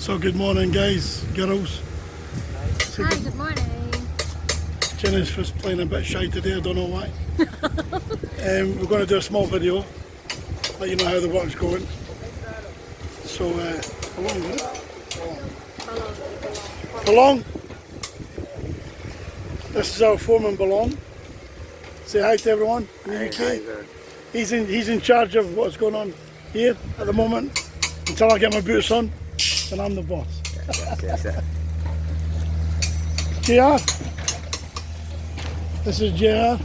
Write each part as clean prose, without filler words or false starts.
So good morning guys, girls. Hi, good morning. Jenny's just playing a bit shy today, I don't know why. We're going to do a small video, let you know how the work's going. So, Belong. This is our foreman Belong. Say hi to everyone in the UK. He's in charge of what's going on here at the moment. Until I get my boots on, then I'm the boss. Yes. JR. This is JR.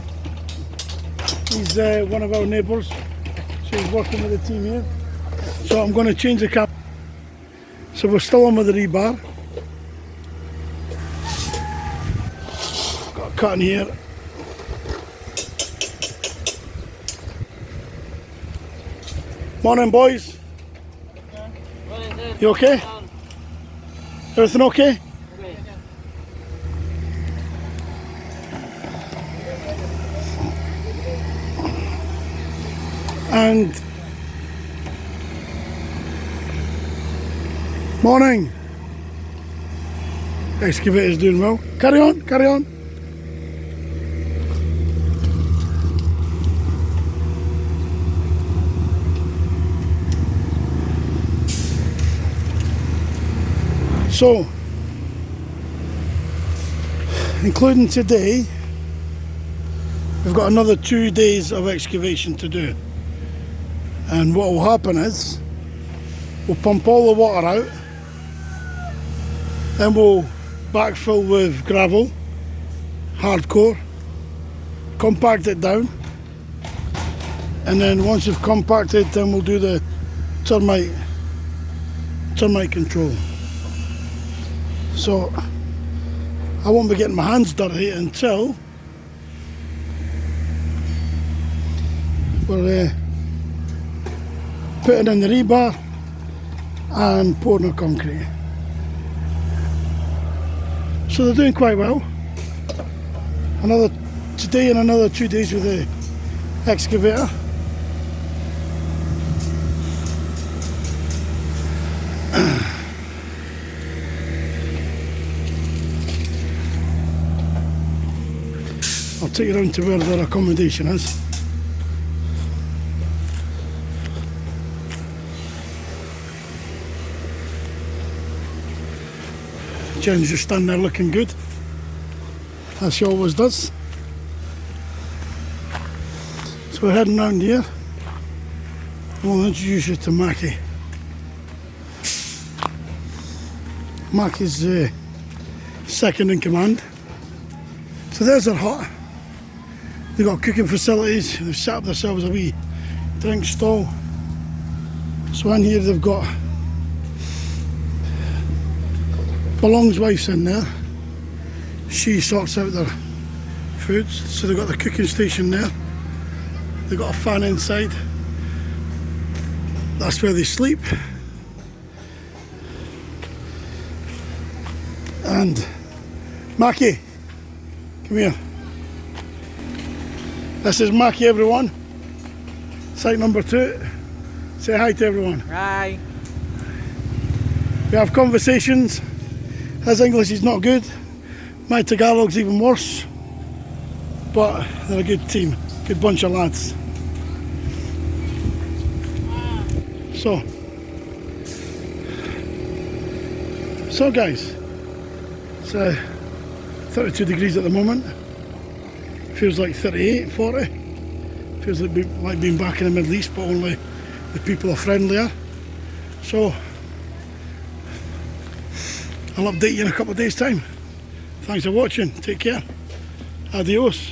He's one of our neighbours. So he's working with the team here. So I'm going to change the cap. So we're still on with the rebar. Got a cut in here. Morning boys. You okay? Everything okay? And morning. Excavator's doing well. Carry on, carry on. So, including today, we've got another 2 days of excavation to do. And what will happen is, we'll pump all the water out, then we'll backfill with gravel, hardcore, compact it down, and then once we've compacted, then we'll do the termite control. So I won't be getting my hands dirty until we're putting in the rebar and pouring the concrete. So they're doing quite well. Today and another 2 days with the excavator. I'll take you around to where their accommodation is. Jen's just standing there looking good, as she always does. So we're heading round here. We'll introduce you to Mackie. Mackie's second in command. So there's their hut. They've got cooking facilities. They've set up themselves a wee drink stall. So in here they've got Belong's wife's in there. She sorts out their foods. So they've got the cooking station there. They've got a fan inside. That's where they sleep. And Mackie, come here. This is Mackie, everyone. Site number 2. Say hi to everyone. Hi. We have conversations. His English is not good. My Tagalog's even worse. But they're a good team. Good bunch of lads. So guys, it's 32 degrees at the moment. Feels like 38, 40. Feels like being back in the Middle East, but only the people are friendlier. So I'll update you in a couple of days' time. Thanks for watching. Take care. Adios.